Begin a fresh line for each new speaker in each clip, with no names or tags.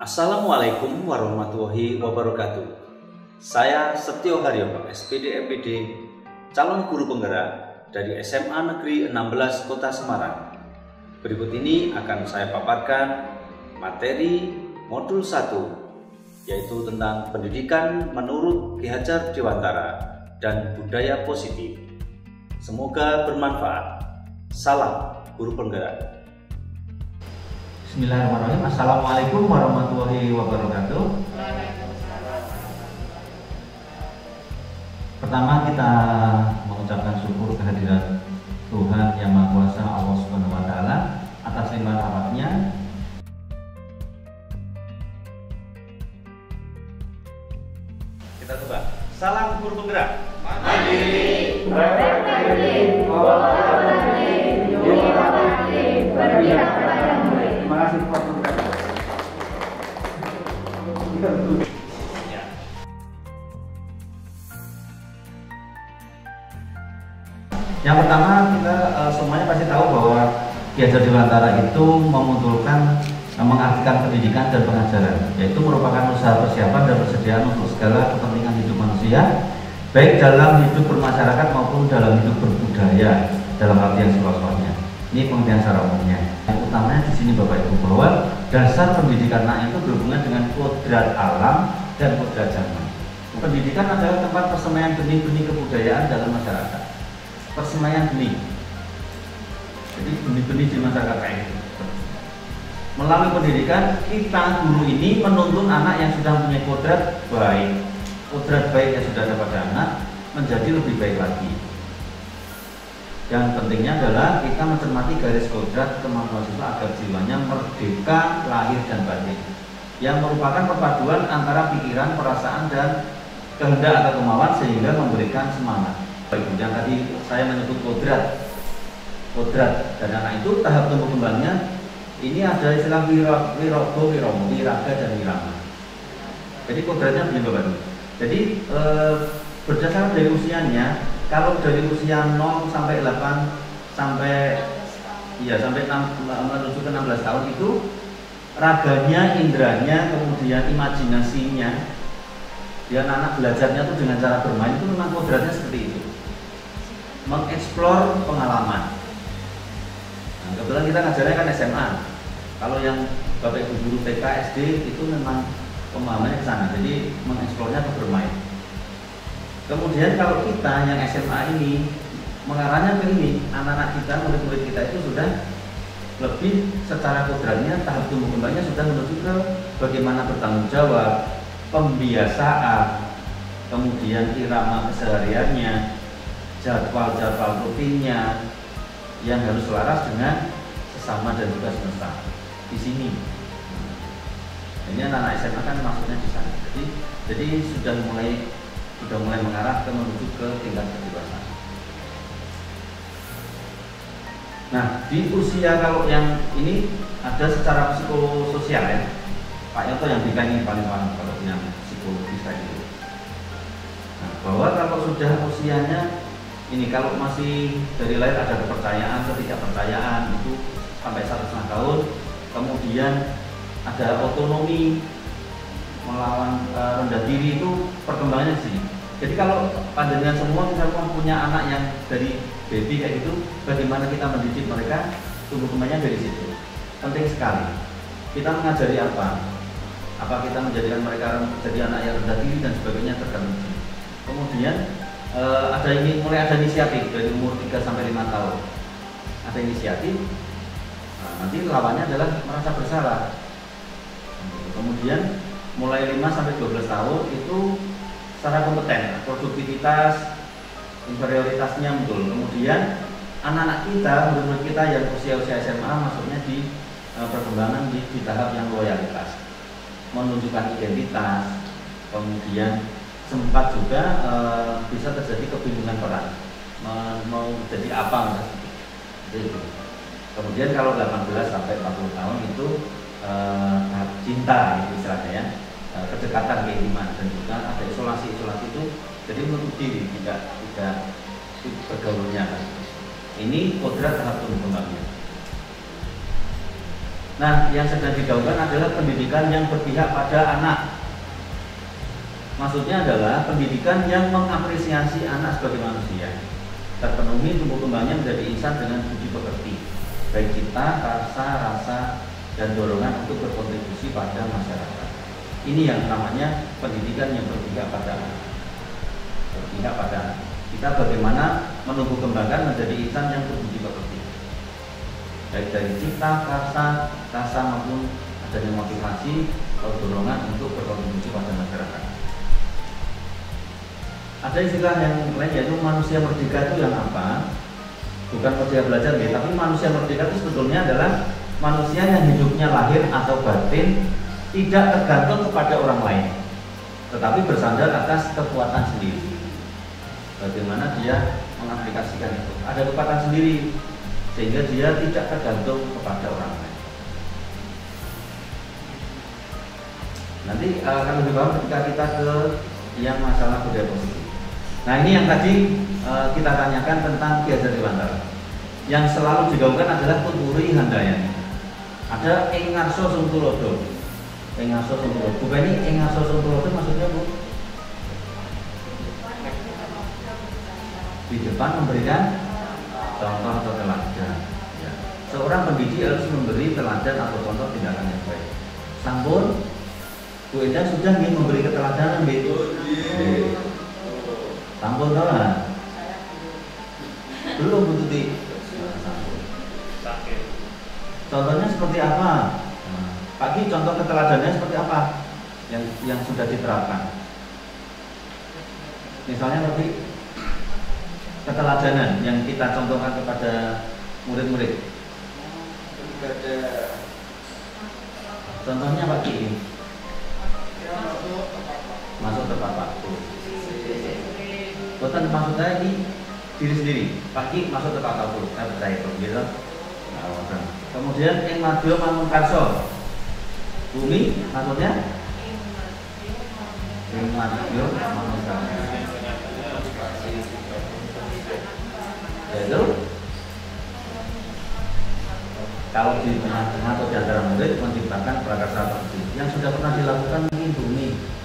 Assalamualaikum warahmatullahi wabarakatuh. Saya Setio Haryono, SPD MPD, calon guru penggerak dari SMA Negeri 16 Kota Semarang. Berikut ini akan saya paparkan materi modul 1, yaitu tentang pendidikan menurut Ki Hajar Dewantara dan budaya positif. Semoga bermanfaat. Salam guru penggerak.
Bismillahirrahmanirrahim. Assalamualaikum warahmatullahi wabarakatuh. Pertama, kita mengucapkan syukur kehadiran Tuhan Yang Maha Kuasa, Allah Subhanahu wa Ta'ala, atas limpahan rahmat-Nya.
Kita coba. Salam guru penggerak.
Mandiri, berprestasi, berprestasi, berpihak kepada murid.
Terima kasih Pak Guru.
Ya.
Yang pertama, kita semuanya pasti tahu bahwa Ki Hajar Dewantara itu mengartikan pendidikan dan pengajaran, yaitu merupakan usaha persiapan dan persediaan untuk segala kepentingan hidup manusia, baik dalam hidup bermasyarakat maupun dalam hidup berbudaya dalam artian seluas-luasnya. Ini pengertian secara umumnya. Yang utamanya di sini Bapak Ibu, bahwa dasar pendidikan anak itu berhubungan dengan kodrat alam dan kodrat zaman. Pendidikan adalah tempat persemaian benih-benih kebudayaan dalam masyarakat. Persemaian benih. Jadi benih-benih di masyarakat kayak itu. Melalui pendidikan, kita guru ini menuntun anak yang sudah mempunyai kodrat baik. Kodrat baik yang sudah ada pada anak menjadi lebih baik lagi. Yang pentingnya adalah kita mencermati garis kodrat kemampuan siswa agar jiwanya merdeka lahir dan batin, yang merupakan perpaduan antara pikiran, perasaan, dan kehendak atau kemauan sehingga memberikan semangat. Yang tadi saya menyebut kodrat dan anak itu tahap tumbuh kembangnya ini ada istilah wirogo, wiromo, wiraga, dan wirama. Jadi kodratnya begini Bapak. Jadi berdasarkan dari usianya, kalau dari usia 0 sampai 8 sampai 6 menuju ke 16 tahun itu raganya, indranya, kemudian imajinasinya, dia anak belajarnya itu dengan cara bermain itu memang kodratnya seperti itu, mengeksplor pengalaman. Nah, kebetulan kita ngajarnya kan SMA. Kalau yang Bapak Ibu guru TK, SD itu memang pemahamannya ke sana, jadi mengeksplornya ke bermain. Kemudian kalau kita yang SMA ini mengarahnya ke ini, anak-anak kita, murid-murid kita itu sudah lebih secara kodratnya, tahap tumbuh kembangnya sudah menuju ke bagaimana bertanggung jawab, pembiasaan, kemudian irama kesehariannya, jadwal-jadwal rutinnya yang harus selaras dengan sesama dan juga semesta. Di sini, ini anak-anak SMA kan maksudnya di sana. Jadi sudah mulai mengarah ke menuju ke tingkat kedewasaan. Nah, di usia kalau yang ini ada secara psikososial ya, Pak Yoto yang berikan ini paling paham kalau yang psikologis itu. Nah, bahwa kalau sudah usianya ini, kalau masih dari lahir ada kepercayaan, ketidakpercayaan itu sampai 1,5 tahun, kemudian ada otonomi, melawan rendah diri, itu perkembangannya sih. Jadi kalau pandangan semua kita punya anak yang dari baby kayak gitu, bagaimana kita mendidik mereka, tumbuh kembangnya dari situ. Penting sekali. Kita mengajari apa? Apa kita menjadikan mereka jadi anak yang rendah diri dan sebagainya, tergantung. Kemudian mulai ada inisiatif dari umur 3 sampai 5 tahun. Ada inisiatif. Nah, nanti lawannya adalah merasa bersalah. Kemudian mulai 5 sampai 12 tahun itu secara kompeten, produktivitas, inferioritasnya muncul. Kemudian anak-anak kita, murid-murid kita yang usia-usia SMA masuknya di perkembangan di tahap yang loyalitas, menunjukkan identitas, kemudian sempat juga bisa terjadi kebingungan peran, mau jadi apa gitu. Kemudian kalau 18 sampai 40 tahun itu tahap cinta gitu istilahnya ya, kedekatan keintiman, dan juga ada isolasi itu, jadi menutup diri, tidak bergaulnya. Ini kodrat tahap tumbuh kembangnya. Nah, yang sedang digaungkan adalah pendidikan yang berpihak pada anak. Maksudnya adalah pendidikan yang mengapresiasi anak sebagai manusia, terpenuhi tumbuh kembangnya menjadi insan dengan budi pekerti, baik cita, rasa, dan dorongan untuk berkontribusi pada masyarakat. Ini yang namanya pendidikan yang berpihak pada anak. Berpihak pada anak. Kita bagaimana menumbuh kembangkan menjadi insan yang berbudi pekerti, baik dari cita, rasa maupun adanya motivasi atau dorongan untuk berkontribusi pada masyarakat. Ada istilah yang lain yaitu manusia merdeka itu yang apa? Bukan merdeka belajar ya, tapi manusia merdeka itu sebetulnya adalah manusia yang hidupnya lahir atau batin tidak tergantung kepada orang lain, tetapi bersandar atas kekuatan sendiri. Bagaimana dia mengaplikasikan itu? Ada kekuatan sendiri sehingga dia tidak tergantung kepada orang lain. Nanti akan lebih paham ketika kita ke yang masalah budaya positif. Nah, ini yang tadi kita tanyakan tentang Ki Hajar Dewantara. Yang selalu digaungkan adalah Tuturi Handayani. Ada Ing Ngarso Sung Tulodo. Ing Ngarso Sung Tulodo. Bukan ini Ing Ngarso Sung Tulodo maksudnya Bu? Di depan memberikan contoh atau teladan. Ya. Seorang pendidik harus memberi teladan atau contoh tindakan yang baik. Sampun Bu Endang sudah nih memberi keteladanan Bu. Sampun kawan. Belum Bu Tuti. Contohnya seperti apa? Pak Ki, contoh keteladanannya seperti apa yang sudah diterapkan? Misalnya tadi keteladanan yang kita contohkan kepada murid-murid. Contohnya Pak Ki, masuk tepat waktu. Bukan maksudnya ini diri sendiri. Pak Ki masuk tepat waktu. Saya percaya itu, gitu. Kemudian Ing Madya Mangunkarso. Bumi maksudnya Ing Madya Mangunkarso. Yaitu kalau di tengah-tengah atau di antara murid menciptakan prakarsa bakti yang sudah pernah dilakukan mungkin Bumi.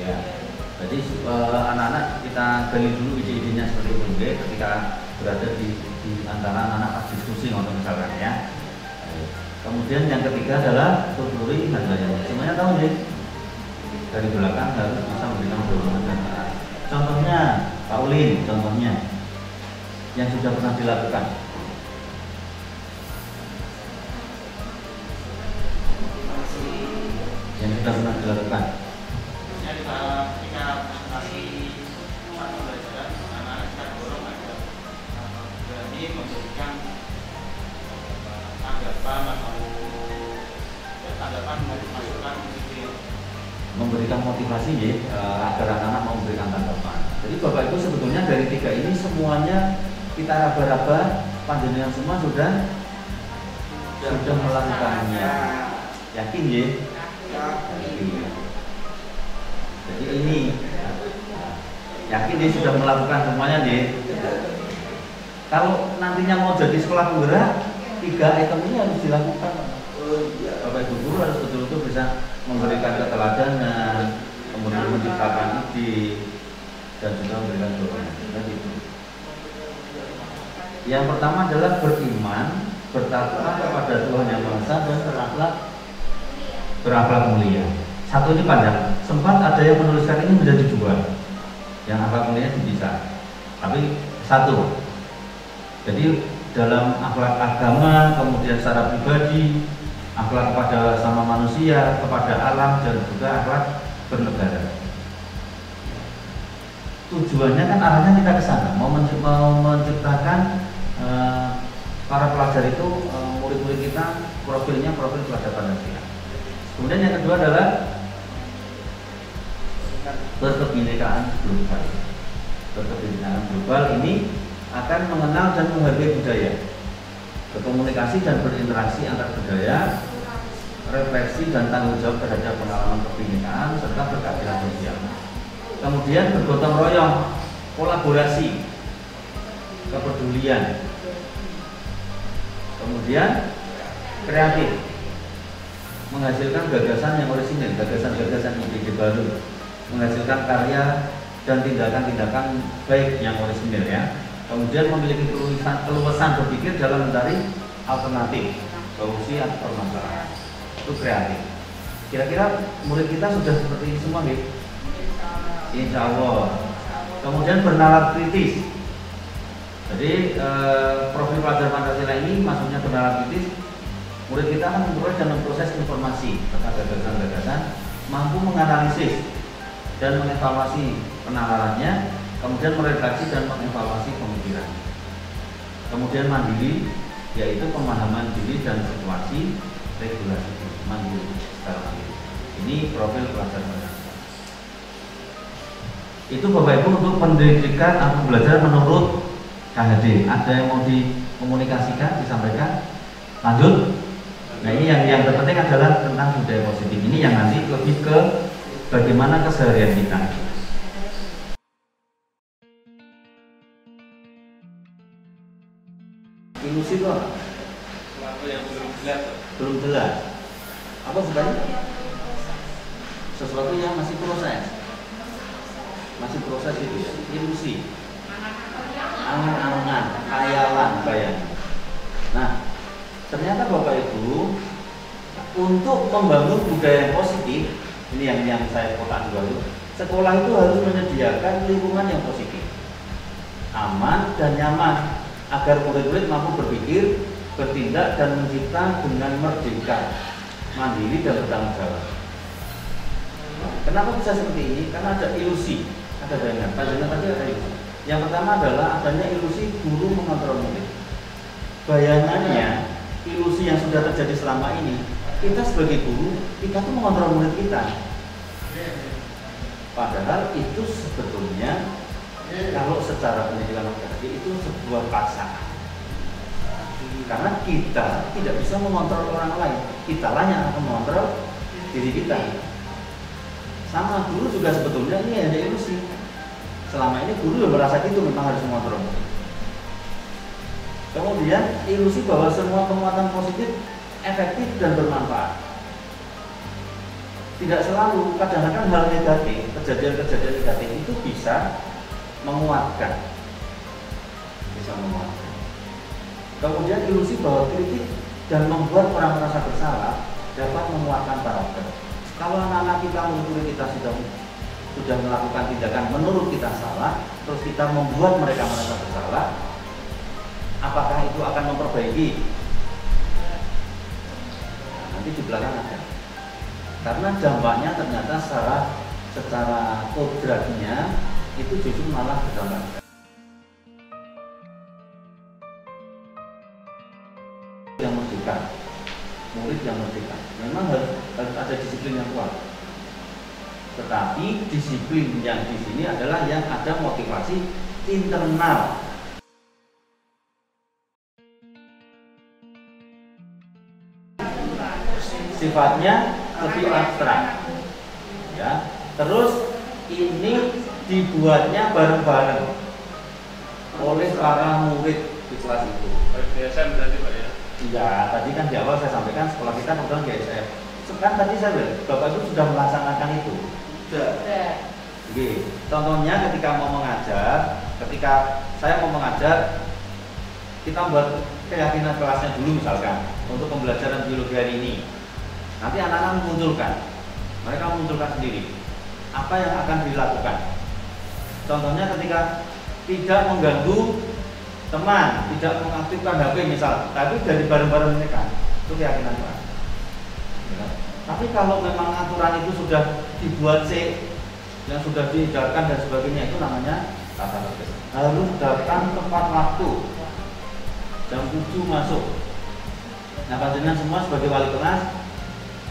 Ya, jadi anak-anak kita gali dulu ide-idenya seperti itu ketika berada di antara anak-anak pas diskusi untuk misalkan ya. Kemudian yang ketiga adalah Tuturi Handayani. Semuanya tahu nih, dari belakang harus bisa memberikan dorongan dan arah. Contohnya Pak Ulin, contohnya yang sudah pernah dilakukan. Yang sudah pernah dilakukan.
Ketika presentasi mata pelajaran, anak-anak kita dorong agar berani memberikan tanggapan atau tanggapan masukan gitu.
Memberikan motivasi ya, agar anak-anak mau memberikan tanggapan. Jadi Bapak Ibu sebetulnya dari tiga ini semuanya kita raba-raba, panjenengan semua sudah melakukannya. Yakin ya? Yakin. Jadi ini yakin dia sudah melakukan semuanya dia. Kalau nantinya mau jadi sekolah penggerak, 3 item ini harus dilakukan. Bapak Ibu guru harus betul-betul bisa memberikan keteladanan, kemudian menciptakan ide dan juga memberikan dorongan. Yang pertama adalah beriman, bertakwa kepada Tuhan Yang Maha Esa dan berakhlak mulia. Satu ini panjang. Sempat ada yang menuliskan ini menjadi 2. Yang akhlak mulia itu bisa. Tapi 1. Jadi dalam akhlak agama, kemudian secara pribadi, akhlak kepada sama manusia, kepada alam, dan juga akhlak bernegara. Tujuannya kan arahnya kita ke sana, mau menciptakan para pelajar itu, murid-murid kita profilnya profil pelajar Pancasila. Kemudian yang kedua adalah berkebinekaan global. berkebinekaan global ini akan mengenal dan menghargai budaya, berkomunikasi dan berinteraksi antar budaya, refleksi dan tanggung jawab terhadap pengalaman kebinekaan serta berkeadilan sosial. Kemudian bergotong royong, kolaborasi, kepedulian. Kemudian kreatif, menghasilkan gagasan yang orisinil, gagasan-gagasan ide baru, menghasilkan karya dan tindakan-tindakan baik yang orisinil ya. Kemudian memiliki keluasan berpikir dalam mencari alternatif, solusi atau permasalahan. Itu kreatif. Kira-kira murid kita sudah seperti ini semua nih? Insya Allah. Kemudian bernalar kritis. Jadi profil pelajar Pancasila ini maksudnya bernalar kritis. Murid kita akan memperoleh dan memproses informasi tentang gagasan-gagasan, mampu menganalisis dan mengevaluasi penalarannya, kemudian meredaksi dan mengevaluasi pemikiran. Kemudian mandiri, yaitu pemahaman diri dan situasi, regulasi mandiri secara mandiri. Ini profil pelajar Pancasila. Itu Bapak Ibu untuk pendidikan atau belajar menurut KHD. Ada yang mau dikomunikasikan, disampaikan? Lanjut. Nah ini yang terpenting adalah tentang budaya positif. Ini yang nanti lebih ke bagaimana keseharian kita. Ilusi itu apa?
Sesuatu yang belum jelas.
Belum jelas. Apa sebenarnya? Sesuatu yang masih proses. Masih proses itu ya. Ilusi. Angan-angan, khayalan, bayangan. Nah, ternyata Bapak Ibu untuk membangun budaya yang positif, ini yang saya kotak dulu, sekolah itu harus menyediakan lingkungan yang positif, aman dan nyaman, agar murid-murid mampu berpikir, bertindak dan mencipta dengan merdeka, mandiri dan bertanggung jawab. Kenapa bisa seperti ini? Karena ada ilusi, ada bayangan. Bayangan tadi ada ilusi. Yang pertama adalah adanya ilusi guru mengontrol murid. Bayangannya, ilusi yang sudah terjadi selama ini, kita sebagai guru, kita tuh mengontrol murid kita. Padahal itu sebetulnya kalau secara pendidikan laki-laki itu sebuah paksaan. Karena kita tidak bisa mengontrol orang lain, kitalah yang akan mengontrol diri kita. Sama guru juga sebetulnya ini ada ilusi. Selama ini guru yang merasa gitu memang harus mengontrol. Kemudian ilusi bahwa semua penguatan positif efektif dan bermanfaat. Tidak selalu, kadang-kadang hal negatif, kejadian-kejadian negatif itu bisa menguatkan. Bisa menguatkan. Kemudian ilusi bahwa kritik dan membuat orang merasa bersalah dapat menguatkan karakter. Kalau anak-anak kita, murid-murid kita sudah melakukan tindakan menurut kita salah, terus kita membuat mereka merasa bersalah, apakah itu akan memperbaiki? Nanti di belakang ada. Karena dampaknya ternyata secara kodratnya itu justru malah berdampak. Yang merdeka, murid yang merdeka, memang harus ada disiplin yang kuat. Tetapi disiplin yang di sini adalah yang ada motivasi internal. Sifatnya lebih abstrak, ya. Terus ini dibuatnya bareng-bareng oleh para murid di kelas itu.
GSM berarti Pak ya?
Iya, tadi kan di awal saya sampaikan sekolah kita kebetulan GSM. Sekarang tadi saya bilang, Bapak itu sudah melaksanakan itu. Sudah. Oke. Contohnya ketika mau mengajar, ketika saya mau mengajar, kita buat keyakinan kelasnya dulu misalkan untuk pembelajaran biologi hari ini. Nanti anak-anak mereka memunculkan sendiri apa yang akan dilakukan. Contohnya ketika tidak mengganggu teman, tidak mengaktifkan HP misal, tapi dari bareng-bareng mereka, itu keyakinan kelas. Ya. Tapi kalau memang aturan itu sudah dibuat yang sudah diedarkan dan sebagainya, itu namanya tata tertib. Harus datang tepat waktu, jam 7 masuk. Nah, panjenengan semua sebagai wali kelas,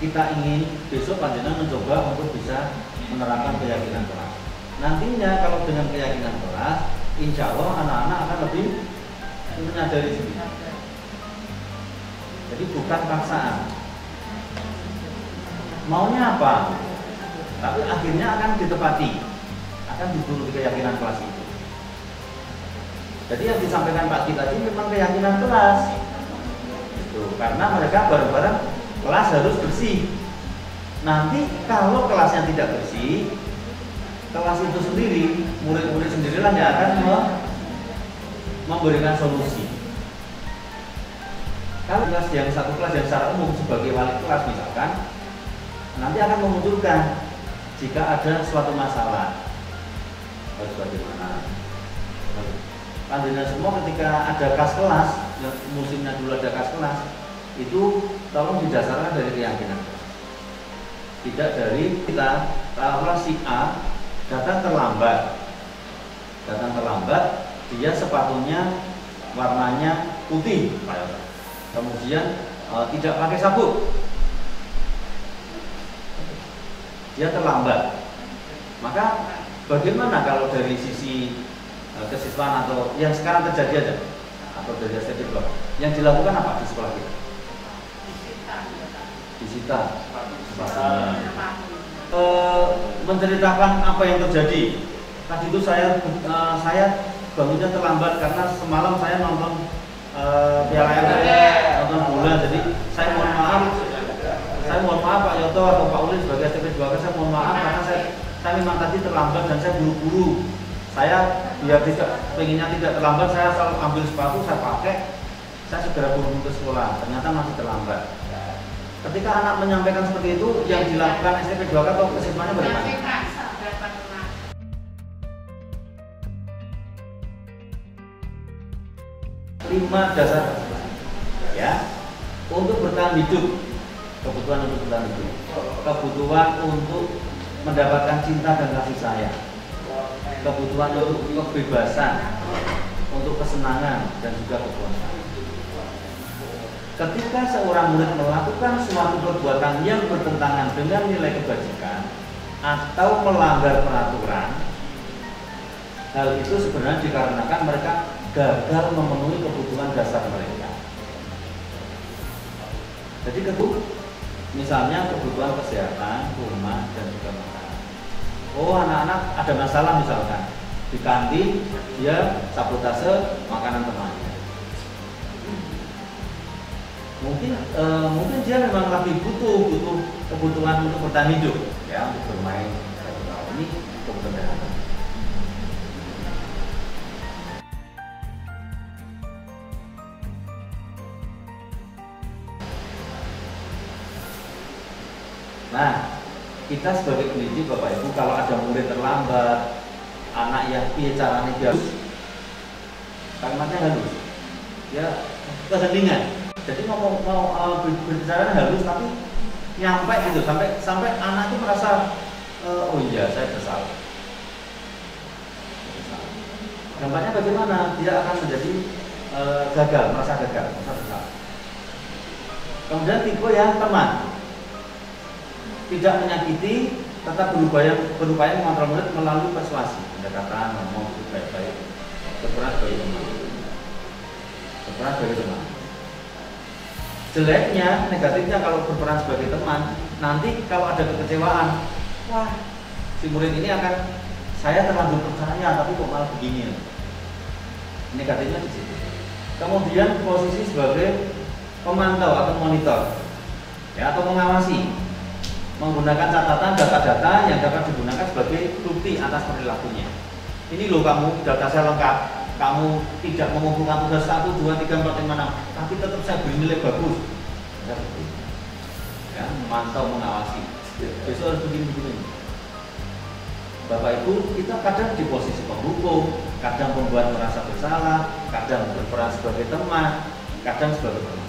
kita ingin besok panjenengan mencoba untuk bisa menerapkan keyakinan kelas. nantinya kalau dengan keyakinan kelas, insya Allah anak-anak akan lebih menyadari sendiri. Jadi bukan paksaan. Maunya apa? Tapi akhirnya akan ditepati, akan dituruti keyakinan kelas itu. Jadi yang disampaikan Pak Kita ini memang keyakinan kelas. Itu karena mereka bareng-bareng kelas harus bersih. Nanti kalau kelasnya tidak bersih, kelas itu sendiri, murid-murid sendirilah yang akan memberikan solusi. Kalau kelas yang satu kelas yang secara umum sebagai wali kelas misalkan, nanti akan memunculkan jika ada suatu masalah harus bagaimana. Panjenengan semua ketika ada kas kelas, yang musimnya dulu ada kas kelas, itu tolong didasarkan dari keyakinan. Tidak dari kita, kalau si A datang terlambat, dia sepatunya warnanya putih, kemudian tidak pakai sabuk, dia terlambat. Maka bagaimana kalau dari sisi kesiswaan atau yang sekarang terjadi aja, atau dari STP blok, yang dilakukan apa di sekolah kita? Disita sepatunya. Menceritakan apa yang terjadi. Tadi itu saya bangunnya terlambat karena semalam saya nonton Piala AFF, nonton bola. Jadi saya mohon maaf Pak Yoto atau Pak Uli sebagai STP 2K, saya mohon maaf karena saya memang tadi terlambat dan saya buru-buru. Saya biar pengennya tidak terlambat, saya selalu ambil sepatu, saya pakai, saya segera buru-buru ke sekolah. Ternyata masih terlambat. Ketika anak menyampaikan seperti itu, yang dilakukan STP 2K atau kesiswanya bagaimana? 5 dasar, ya, untuk bertahan hidup, kebutuhan untuk bertahan hidup, kebutuhan untuk mendapatkan cinta dan kasih sayang, kebutuhan untuk kebebasan, untuk kesenangan dan juga kepuasan. Ketika seorang murid melakukan suatu perbuatan yang bertentangan dengan nilai kebajikan atau melanggar peraturan, hal itu sebenarnya dikarenakan mereka gagal memenuhi kebutuhan dasar mereka. Jadi misalnya kebutuhan kesehatan, rumah, dan juga makanan. Oh, anak-anak ada masalah misalkan di kantin, dia sabotase makanan temannya. Mungkin dia memang lagi butuh kebutuhan untuk bertahan hidup, ya, untuk bermain. Ini kebutuhan dasar. Nah, kita sebagai pendidik Bapak Ibu, kalau ada murid terlambat, anak yang piye caranya dia halus, kalimatnya halus, ya keheningan. Jadi mau berbicara halus tapi nyampe gitu, sampai anak itu merasa oh iya saya bersalah. Dampaknya bagaimana? Dia akan menjadi gagal, merasa bersalah. Kemudian tipe yang teman, tidak menyakiti, tetap berupaya mengontrol murid melalui persuasi, pendekatan, ngomong baik-baik, berperan sebagai teman. Jeleknya, negatifnya kalau berperan sebagai teman, nanti kalau ada kekecewaan, wah, si murid ini akan, saya terlanjur percaya tapi kok malah begini. Negatifnya di situ. Kemudian posisi sebagai pemantau atau monitor, ya, atau mengawasi, menggunakan catatan data-data yang dapat digunakan sebagai bukti atas perilakunya. Ini loh kamu, data saya lengkap, kamu tidak mengumpulkan tugas 1, 2, 3, 4, 5, 6, tapi tetap saya beri nilai bagus. Ya, memantau, mengawasi. Besok harus begini-begini. Bapak Ibu, kita kadang di posisi penghukum, kadang membuat merasa bersalah, kadang berperan sebagai teman, kadang sebagai teman.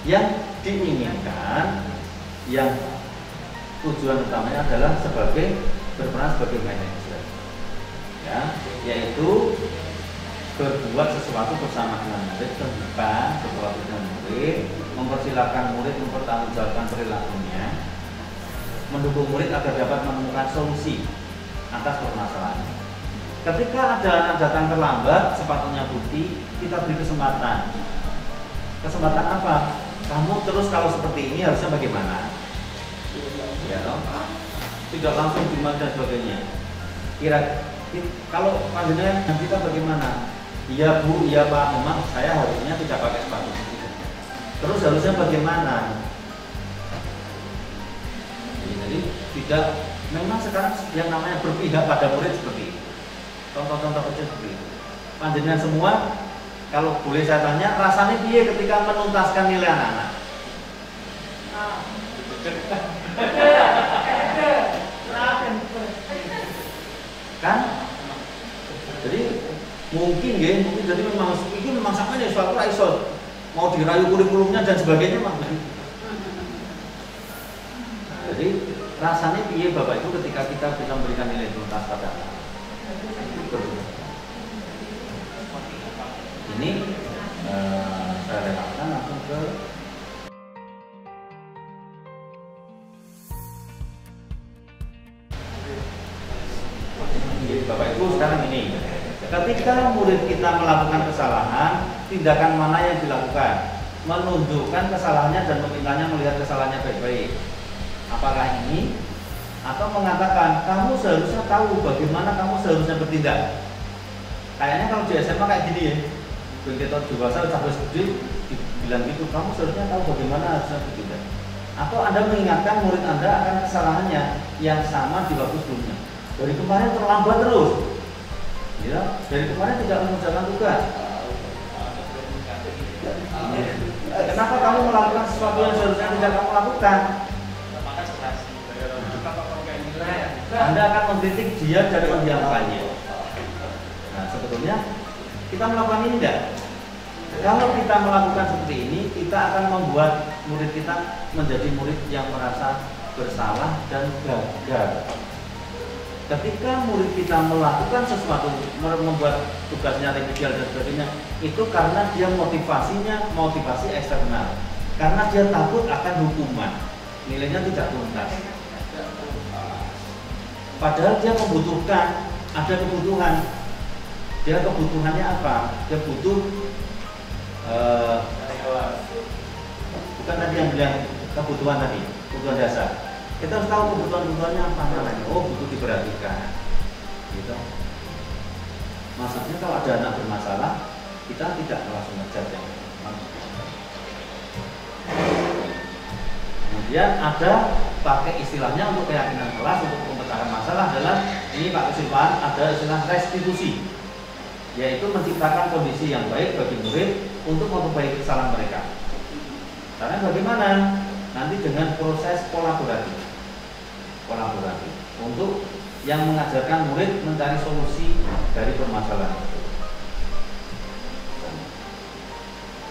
Yang diinginkan, yang tujuan utamanya adalah berperan sebagai manajer, ya, yaitu berbuat sesuatu bersama dengan murid, terbuka sesuatu dengan murid, mempersilahkan murid mempertanggungjawabkan perilakunya, mendukung murid agar dapat menemukan solusi atas permasalahannya. Ketika ada anak datang terlambat, sepatunya putih, kita beri kesempatan. Kesempatan apa? Kamu terus kalau seperti ini harusnya bagaimana? Ya, tidak langsung dimarahi dan sebagainya. Kalau panjenengan kita bagaimana? Iya Bu, iya Pak, memang saya harusnya tidak pakai sepatu. Terus harusnya bagaimana? Jadi tidak, memang sekarang yang namanya berpihak pada murid seperti itu. Contoh-contoh kecil seperti itu. Panjenengan semua, kalau boleh saya tanya, rasanya piye ketika menuntaskan nilai anak-anak? Kan? Jadi mungkin jadi memang sampai suatu iso mau dirayu kurikulumnya dan sebagainya jadi rasanya piye Bapak Ibu ketika kita bisa memberikan nilai tuntas pada anak. Ini saya lewatkan langsung ke Bapak Ibu. Sekarang ini, ketika murid kita melakukan kesalahan, tindakan mana yang dilakukan? Menunjukkan kesalahannya dan memintanya melihat kesalahannya baik-baik. Apakah ini? Atau mengatakan, kamu seharusnya tahu bagaimana kamu seharusnya bertindak. Kayaknya kalau di SMA kayak gini ya, begitu dewasa sampai gede dibilang gitu, kamu seharusnya tahu bagaimana harusnya bertindak. Atau Anda mengingatkan murid Anda akan kesalahannya yang sama di waktu sebelumnya. Dari kemarin terlambat terus, ya, dari kemarin tidak mengerjakan tugas. Kenapa kamu melakukan sesuatu yang seharusnya tidak kamu lakukan? Anda akan mengkritik dia dari pembiarannya. Nah, sebetulnya kita melakukan ini enggak? Kalau kita melakukan seperti ini, kita akan membuat murid kita menjadi murid yang merasa bersalah dan gagal. Ketika murid kita melakukan sesuatu, membuat tugasnya remedial dan sebagainya, itu karena dia motivasi eksternal, karena dia takut akan hukuman, nilainya tidak tuntas. Padahal dia membutuhkan, ada kebutuhan. Dia kebutuhannya apa? Dia butuh, bukan tadi yang bilang kebutuhan tadi, kebutuhan dasar. Kita harus tahu kebutuhan-kebutuhannya apa namanya. Oh, butuh diperhatikan. Gitu. Maksudnya kalau ada anak bermasalah, kita tidak langsung ngejar yang kemudian ada pakai istilahnya untuk keyakinan kelas, untuk pemecahan masalah adalah ini Pak Kesilpan, ada istilah restitusi, yaitu menciptakan kondisi yang baik bagi murid untuk memperbaiki kesalahan mereka. Karena bagaimana? Nanti dengan proses kolaboratif untuk yang mengajarkan murid mencari solusi dari permasalahan itu.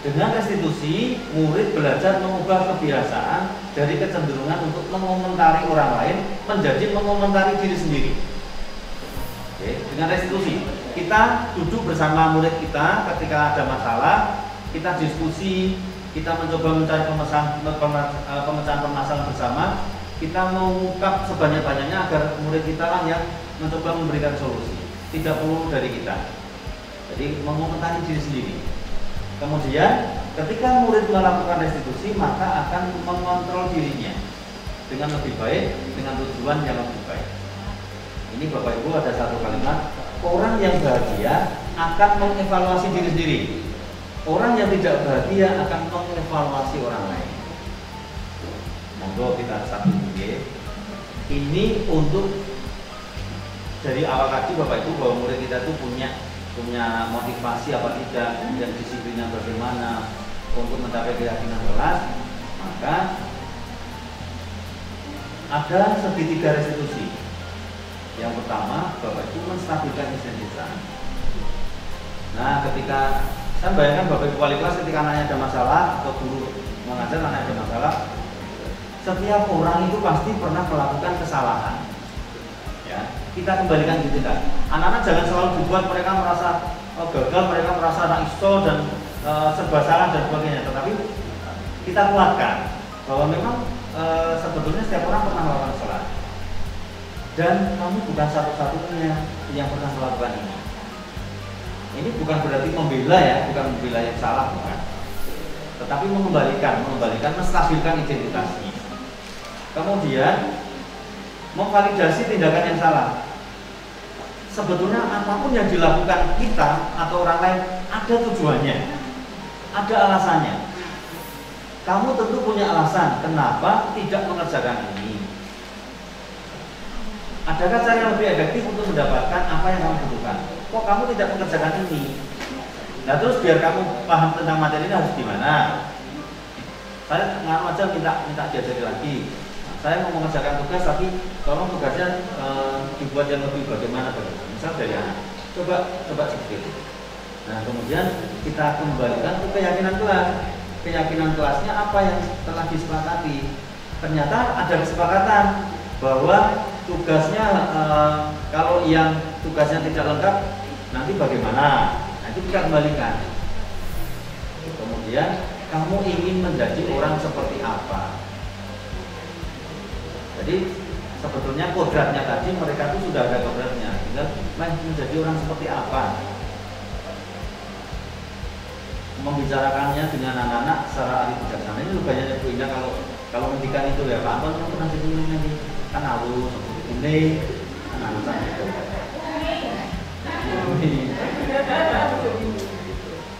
Dengan restitusi, murid belajar mengubah kebiasaan dari kecenderungan untuk mengomentari orang lain menjadi mengomentari diri sendiri. Oke, dengan restitusi, kita duduk bersama murid kita ketika ada masalah, kita diskusi, kita mencoba mencari pemecahan permasalahan bersama, kita mengungkap sebanyak-banyaknya agar murid kita lah yang mencoba memberikan solusi, tidak perlu dari kita. Jadi mengomentari diri sendiri. Kemudian ketika murid melakukan restitusi, maka akan mengontrol dirinya dengan lebih baik, dengan tujuan yang lebih baik. Ini Bapak Ibu ada satu kalimat, orang yang bahagia akan mengevaluasi diri sendiri. Orang yang tidak bahagia akan mengevaluasi orang lain. Monggo kita satu dulu. Ini untuk dari awal tadi Bapak Ibu bahwa murid kita itu punya motivasi apa tidak, kemudian disiplinnya bagaimana untuk mencapai keyakinan kelas, maka ada segitiga restitusi. Yang pertama, Bapak Ibu menstabilkan intensitas. Nah, ketika saya bayangkan Bapak Ibu wali kelas ketika anaknya ada masalah atau guru mengajar anaknya ada masalah, setiap orang itu pasti pernah melakukan kesalahan. Ya, kita kembalikan gitu kan. Anak-anak jangan selalu dibuat mereka merasa gagal, mereka merasa anak iso dan serba salah dan sebagainya. Tetapi kita kuatkan bahwa memang sebetulnya setiap orang pernah melakukan kesalahan. Dan kamu bukan satu-satunya yang pernah melakukan ini. Ini bukan berarti membela ya, bukan membela yang salah, bukan. Tetapi mengembalikan, menstabilkan identitasnya. Kemudian memvalidasi tindakan yang salah. Sebetulnya apapun yang dilakukan kita atau orang lain ada tujuannya, ada alasannya. Kamu tentu punya alasan kenapa tidak mengerjakan ini. Adakah cara yang lebih efektif untuk mendapatkan apa yang kamu butuhkan? Kok kamu tidak mengerjakan ini? Nah terus biar kamu paham tentang materi ini harus gimana? Saya ngaruh aja minta diajari lagi. Saya mau mengerjakan tugas tapi tolong tugasnya dibuat yang lebih bagaimana. Misal dari anak, coba sedikit. Nah kemudian kita kembalikan ke keyakinan kelas. Keyakinan kelasnya apa yang telah disepakati. Ternyata ada kesepakatan bahwa tugasnya kalau yang tugasnya tidak lengkap nanti bagaimana? Nah, itu kita kembalikan. Kemudian kamu ingin menjadi orang seperti apa? Jadi sebetulnya kodratnya tadi mereka itu sudah ada kodratnya. Tinggal menjadi orang seperti apa? Membicarakannya dengan anak-anak secara arif bijaksana. Ini banyak Bu Indah kalau mendikan itu ya Pak Anton itu pernah jadi nanti kan halus ini kan halusan gitu.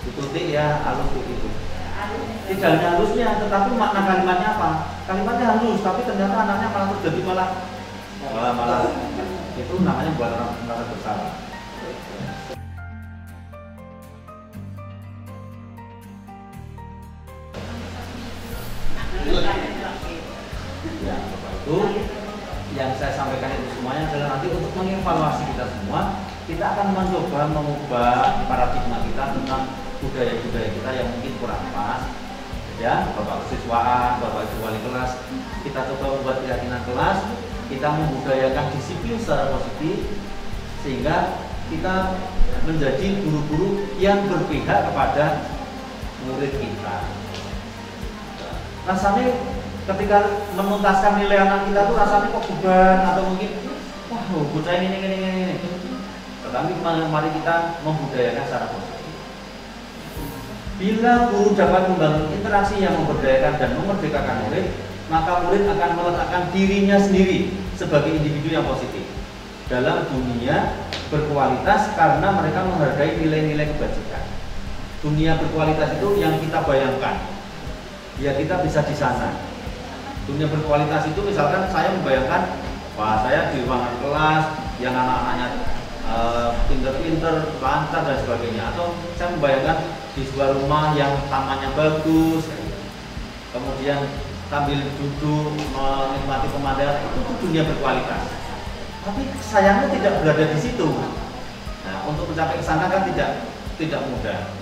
Ditutik ya halus begitu. Tidak hanya halusnya, tetapi makna kalimatnya apa? Kalimatnya halus, tapi ternyata anaknya malah terjadi malah itu namanya buat orang merasa bersalah. Ya, Bapak Ibu, yang saya sampaikan itu semuanya adalah nanti untuk mengevaluasi kita semua, kita akan mencoba mengubah paradigma kita tentang budaya-budaya kita yang mungkin kurang pas. Ya, Bapak kesiswaan, Bapak Ibu wali kelas, kita coba membuat keyakinan kelas, kita membudayakan disiplin secara positif, sehingga kita menjadi guru-guru yang berpihak kepada murid kita. Rasanya ketika menuntaskan nilai anak kita tuh rasanya kok beban atau mungkin wah bocah ini. Tetapi mari kita membudayakan secara positif. Bila guru dapat membangun interaksi yang memberdayakan dan memerdekakan murid, maka murid akan meletakkan dirinya sendiri sebagai individu yang positif dalam dunia berkualitas karena mereka menghargai nilai-nilai kebajikan. Dunia berkualitas itu yang kita bayangkan. Ya kita bisa di sana. Dunia berkualitas itu misalkan saya membayangkan, wah saya di ruangan kelas yang anak-anaknya pinter-pinter, lancar dan sebagainya. Atau saya membayangkan di sebuah rumah yang tamannya bagus, kemudian sambil duduk menikmati pemandangan, itu dunia berkualitas. Tapi sayangnya tidak berada di situ. Nah, untuk mencapai ke sana kan tidak mudah.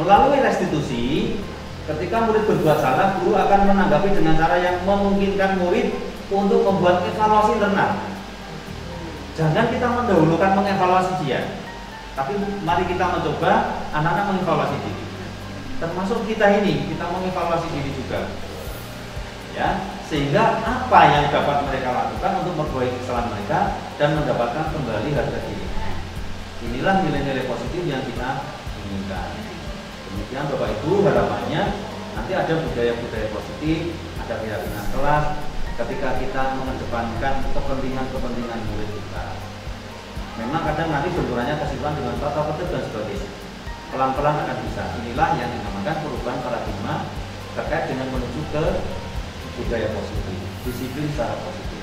Melalui restitusi, ketika murid berbuat salah, guru akan menanggapi dengan cara yang memungkinkan murid untuk membuat evaluasi internal. Jangan kita mendahulukan mengevaluasi dia, tapi mari kita mencoba anak-anak mengevaluasi diri. Termasuk kita ini, kita mengevaluasi diri juga. Ya, sehingga apa yang dapat mereka lakukan untuk memperbaiki kesalahan mereka dan mendapatkan kembali harga diri. Inilah nilai-nilai positif yang kita inginkan. Demikian Bapak Ibu, harapannya nanti ada budaya-budaya positif, ada keyakinan kelas ketika kita mengedepankan kepentingan murid kita. Memang kadang nanti benturannya kesimpulan dengan tata tertib dan sebagainya. Pelan-pelan akan bisa. Inilah yang dinamakan perubahan paradigma terkait dengan menuju ke budaya positif, disiplin secara positif.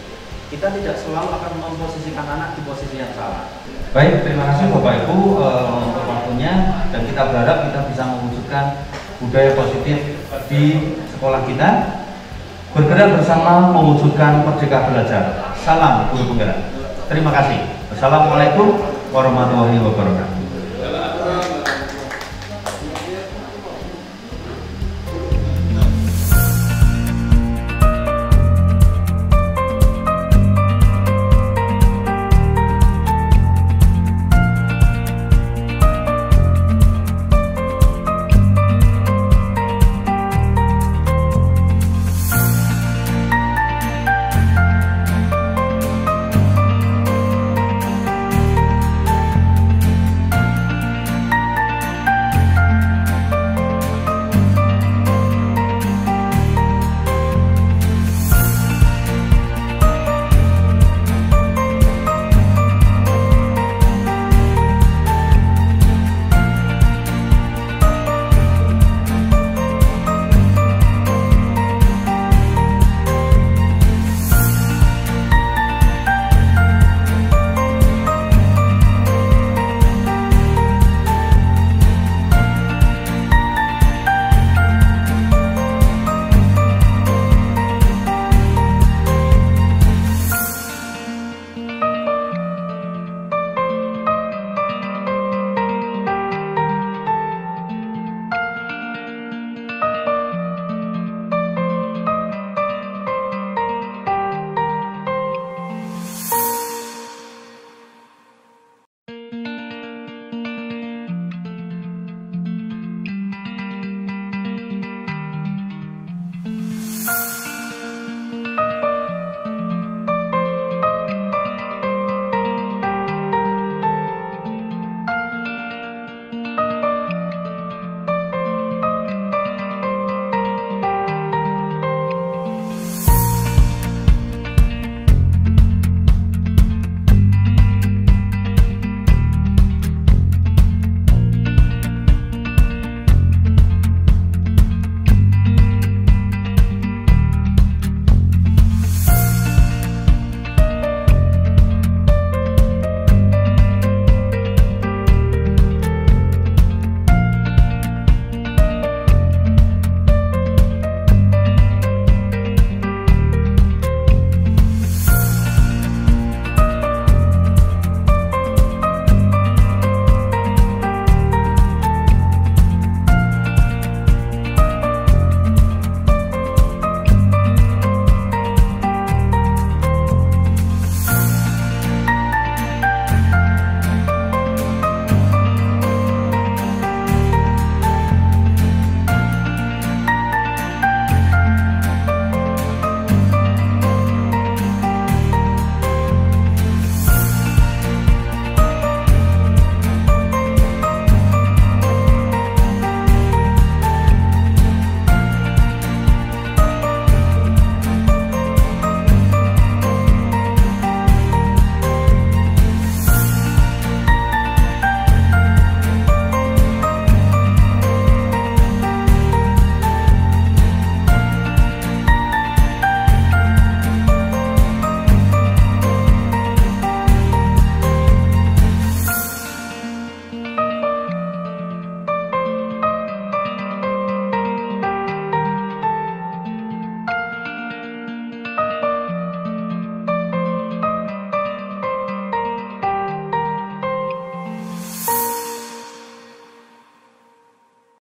Kita tidak selalu akan memposisikan anak di posisi yang salah.
Baik, terima kasih Bapak Ibu untuk waktunya, dan kita berharap kita bisa mewujudkan budaya positif di sekolah kita, bergerak bersama mewujudkan Merdeka Belajar. Salam Guru Penggerak. Terima kasih. Wassalamualaikum warahmatullahi wabarakatuh.